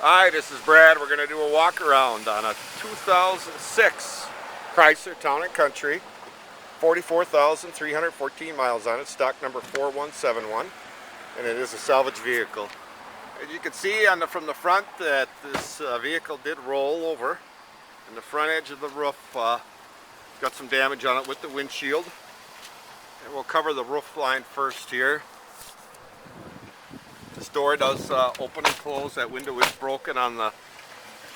Hi, this is Brad. We're going to do a walk around on a 2006 Chrysler Town & Country. 44,314 miles on it, stock number 4171, and it is a salvage vehicle. As you can see from the front that this vehicle did roll over, and the front edge of the roof got some damage on it with the windshield. And we'll cover the roof line first here. This door does open and close. That window is broken on the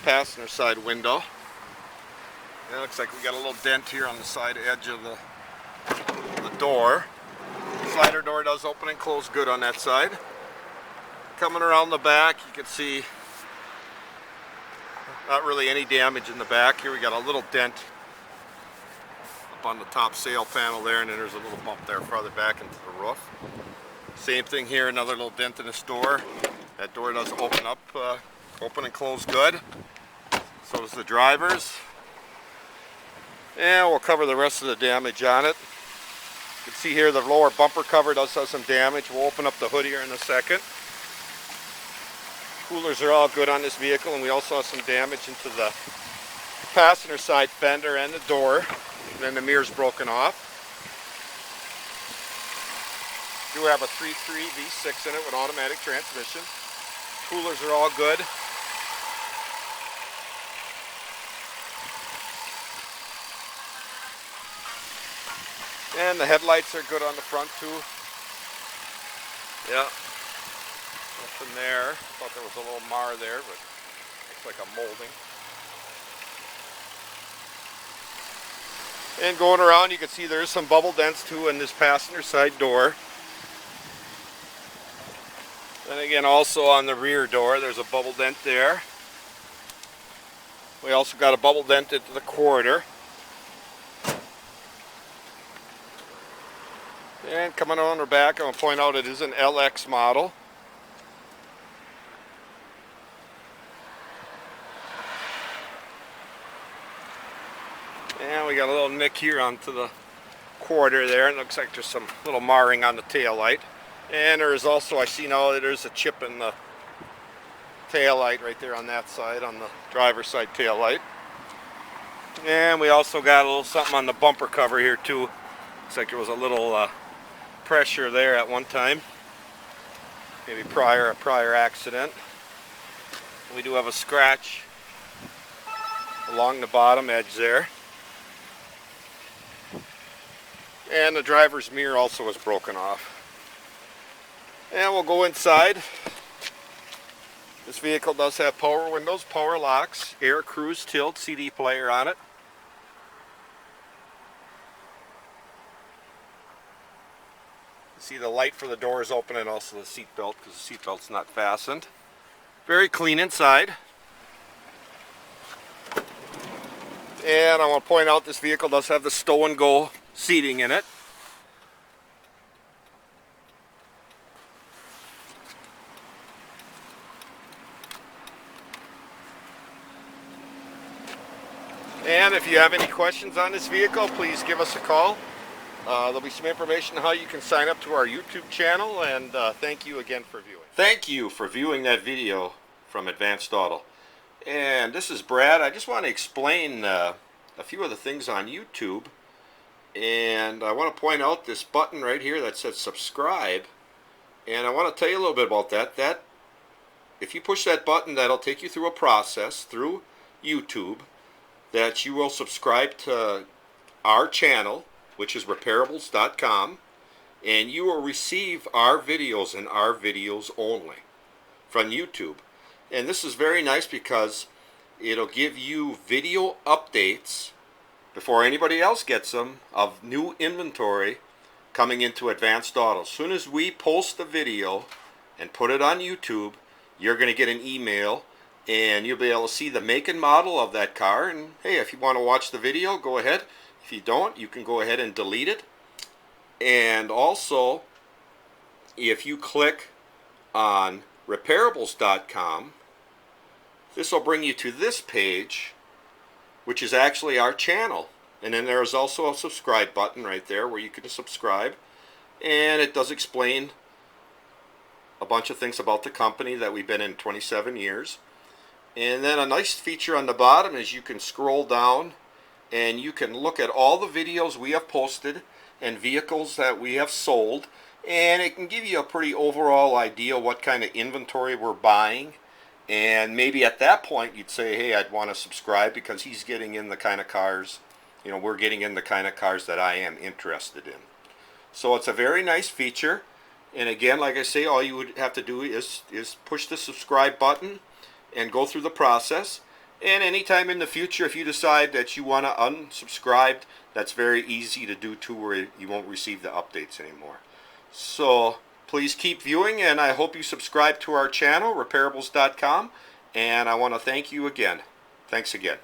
passenger side window. And it looks like we got a little dent here on the side edge of the door. The slider door does open and close good on that side. Coming around the back, you can see not really any damage in the back. Here we got a little dent up on the top sail panel there, and then there's a little bump there farther back into the roof. Same thing here, another little dent in this door. That door does open and close good. So does the driver's. And we'll cover the rest of the damage on it. You can see here the lower bumper cover does have some damage. We'll open up the hood here in a second. Coolers are all good on this vehicle, and we also have some damage into the passenger side fender and the door. And then the mirror's broken off. We do have a 3.3 V6 in it with automatic transmission. Coolers are all good. And the headlights are good on the front too. Yeah. Nothing there. Thought there was a little mar there, but looks like a molding. And going around, you can see there's some bubble dents too in this passenger side door. And again, also on the rear door, there's a bubble dent there. We also got a bubble dent into the quarter. And coming on the back, I'm going to point out it is an LX model. And we got a little nick here onto the quarter there, and it looks like there's some little marring on the tail light. And there is also, I see now that there's a chip in the tail light right there on that side, on the driver's side tail light. And we also got a little something on the bumper cover here too. Looks like there was a little pressure there at one time, maybe a prior accident. We do have a scratch along the bottom edge there. And the driver's mirror also was broken off. And we'll go inside. This vehicle does have power windows, power locks, air cruise tilt, CD player on it. See the light for the door is open, and also the seat belt, because the seat belt's not fastened. Very clean inside. And I want to point out this vehicle does have the stow and go seating in it. And if you have any questions on this vehicle, please give us a call. There'll be some information on how you can sign up to our YouTube channel, and thank you again for viewing. Thank you for viewing that video from Advanced Auto. And this is Brad. I just want to explain a few of the things on YouTube. And I want to point out this button right here that says subscribe. And I want to tell you a little bit about that. If you push that button, that'll take you through a process through YouTube that you will subscribe to our channel, which is Repairables.com, and you will receive our videos and our videos only from YouTube. And this is very nice because it'll give you video updates before anybody else gets them of new inventory coming into Advanced Auto. As soon as we post the video and put it on YouTube, you're going to get an email, and you'll be able to see the make and model of that car. And hey, if you want to watch the video, go ahead. If you don't, you can go ahead and delete it. And also, if you click on Repairables.com, this will bring you to this page, which is actually our channel. And then there is also a subscribe button right there where you can subscribe. And it does explain a bunch of things about the company that we've been in 27 years. And then a nice feature on the bottom is you can scroll down and you can look at all the videos we have posted and vehicles that we have sold, and it can give you a pretty overall idea what kind of inventory we're buying. And maybe at that point you'd say, hey, I'd want to subscribe because he's getting in the kind of cars, we're getting in the kind of cars that I am interested in. So it's a very nice feature. And again, like I say, all you would have to do is push the subscribe button and go through the process. And anytime in the future, if you decide that you want to unsubscribe, that's very easy to do too, where you won't receive the updates anymore. So please keep viewing, and I hope you subscribe to our channel, Repairables.com. And I want to thank you again. Thanks again.